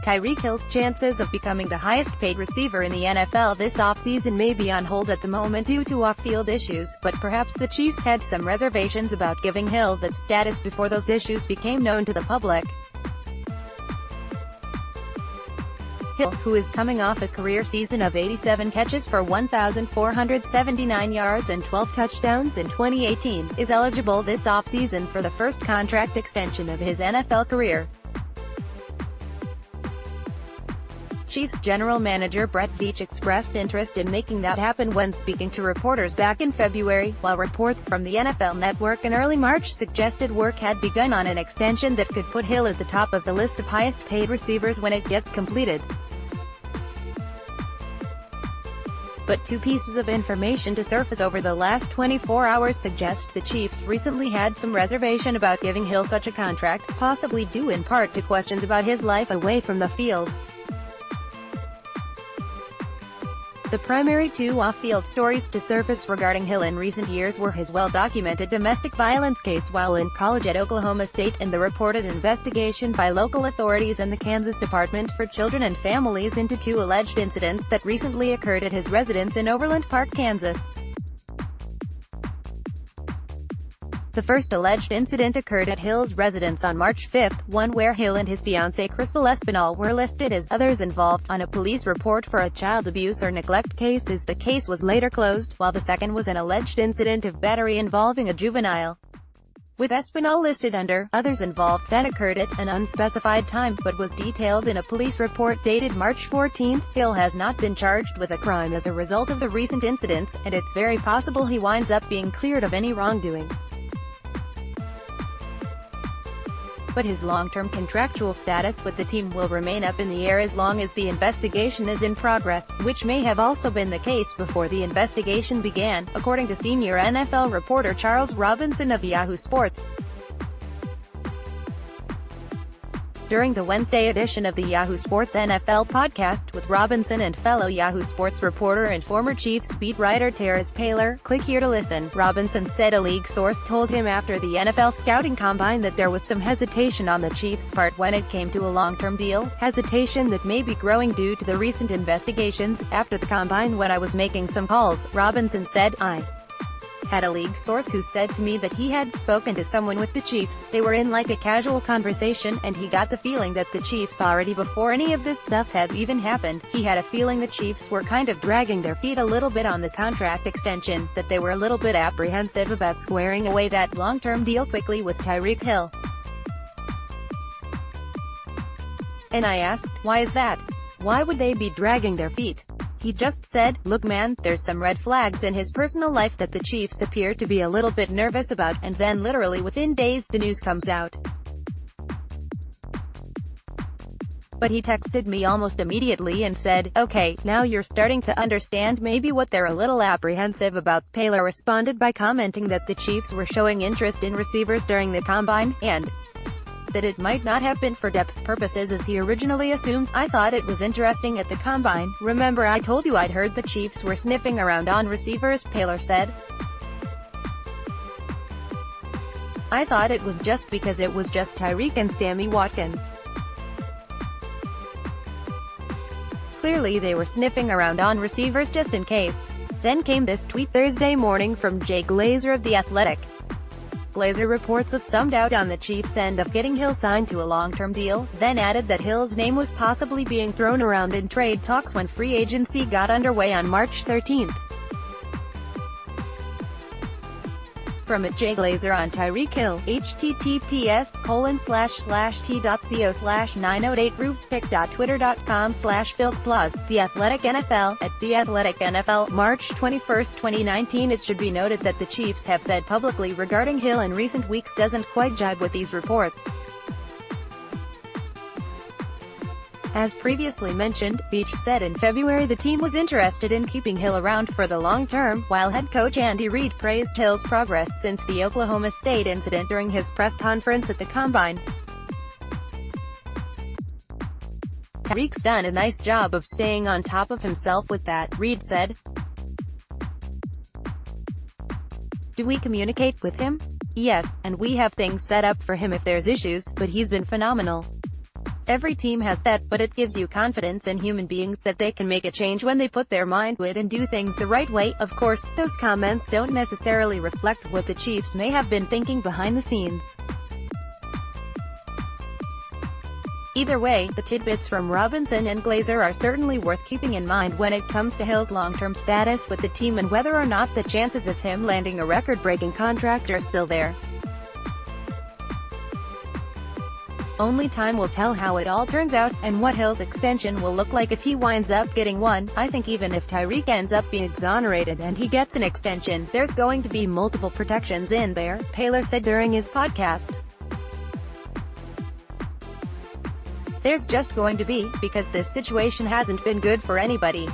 Tyreek Hill's chances of becoming the highest-paid receiver in the NFL this offseason may be on hold at the moment due to off-field issues, but perhaps the Chiefs had some reservations about giving Hill that status before those issues became known to the public. Hill, who is coming off a career season of 87 catches for 1,479 yards and 12 touchdowns in 2018, is eligible this offseason for the first contract extension of his NFL career. Chiefs general manager Brett Veach expressed interest in making that happen when speaking to reporters back in February, while reports from the NFL Network in early March suggested work had begun on an extension that could put Hill at the top of the list of highest-paid receivers when it gets completed. But two pieces of information to surface over the last 24 hours suggest the Chiefs recently had some reservation about giving Hill such a contract, possibly due in part to questions about his life away from the field. The primary two off-field stories to surface regarding Hill in recent years were his well-documented domestic violence case while in college at Oklahoma State and the reported investigation by local authorities and the Kansas Department for Children and Families into two alleged incidents that recently occurred at his residence in Overland Park, Kansas. The first alleged incident occurred at Hill's residence on March 5, one where Hill and his fiancée Crystal Espinal were listed as others involved on a police report for a child abuse or neglect case as the case was later closed, while the second was an alleged incident of battery involving a juvenile, with Espinal listed under others involved that occurred at an unspecified time, but was detailed in a police report dated March 14. Hill has not been charged with a crime as a result of the recent incidents, and it's very possible he winds up being cleared of any wrongdoing. But his long-term contractual status with the team will remain up in the air as long as the investigation is in progress, which may have also been the case before the investigation began, according to senior NFL reporter Charles Robinson of Yahoo Sports. During the Wednesday edition of the Yahoo Sports NFL podcast with Robinson and fellow Yahoo Sports reporter and former Chiefs beat writer Terez Paylor, click here to listen. Robinson said a league source told him after the NFL scouting combine that there was some hesitation on the Chiefs' part when it came to a long-term deal, hesitation that may be growing due to the recent investigations. After the combine when I was making some calls, Robinson said, I had a league source who said to me that he had spoken to someone with the Chiefs. They were in like a casual conversation, and he got the feeling that the Chiefs already before any of this stuff had even happened. He had a feeling the Chiefs were kind of dragging their feet a little bit on the contract extension, that they were a little bit apprehensive about squaring away that long-term deal quickly with Tyreek Hill. And I asked, why is that? Why would they be dragging their feet? He just said, look man, there's some red flags in his personal life that the Chiefs appear to be a little bit nervous about, and then literally within days the news comes out. But he texted me almost immediately and said, okay, now you're starting to understand maybe what they're a little apprehensive about. Paylor responded by commenting that the Chiefs were showing interest in receivers during the combine, and that it might not have been for depth purposes as he originally assumed. I thought it was interesting at the combine. Remember I told you I'd heard the Chiefs were sniffing around on receivers, Paylor said. I thought it was just because it was just Tyreek and Sammy Watkins. Clearly they were sniffing around on receivers just in case. Then came this tweet Thursday morning from Jay Glazer of The Athletic. Glazer reports of some doubt on the Chiefs' end of getting Hill signed to a long-term deal, then added that Hill's name was possibly being thrown around in trade talks when free agency got underway on March 13. From Jay Glazer on Tyreek Hill, https://t.co/908roofspick.twitter.com/philkplus, The Athletic NFL, at The Athletic NFL, March 21, 2019. It should be noted that the Chiefs have said publicly regarding Hill in recent weeks doesn't quite jibe with these reports. As previously mentioned, Veach said in February the team was interested in keeping Hill around for the long term, while head coach Andy Reid praised Hill's progress since the Oklahoma State incident during his press conference at the Combine. Tyreek's done a nice job of staying on top of himself with that, Reid said. Do we communicate with him? Yes, and we have things set up for him if there's issues, but he's been phenomenal. Every team has that, but it gives you confidence in human beings that they can make a change when they put their mind to it and do things the right way. Of course, those comments don't necessarily reflect what the Chiefs may have been thinking behind the scenes. Either way, the tidbits from Robinson and Glazer are certainly worth keeping in mind when it comes to Hill's long-term status with the team and whether or not the chances of him landing a record-breaking contract are still there. Only time will tell how it all turns out, and what Hill's extension will look like if he winds up getting one. I think even if Tyreek ends up being exonerated and he gets an extension, there's going to be multiple protections in there, Paylor said during his podcast. There's just going to be, because this situation hasn't been good for anybody.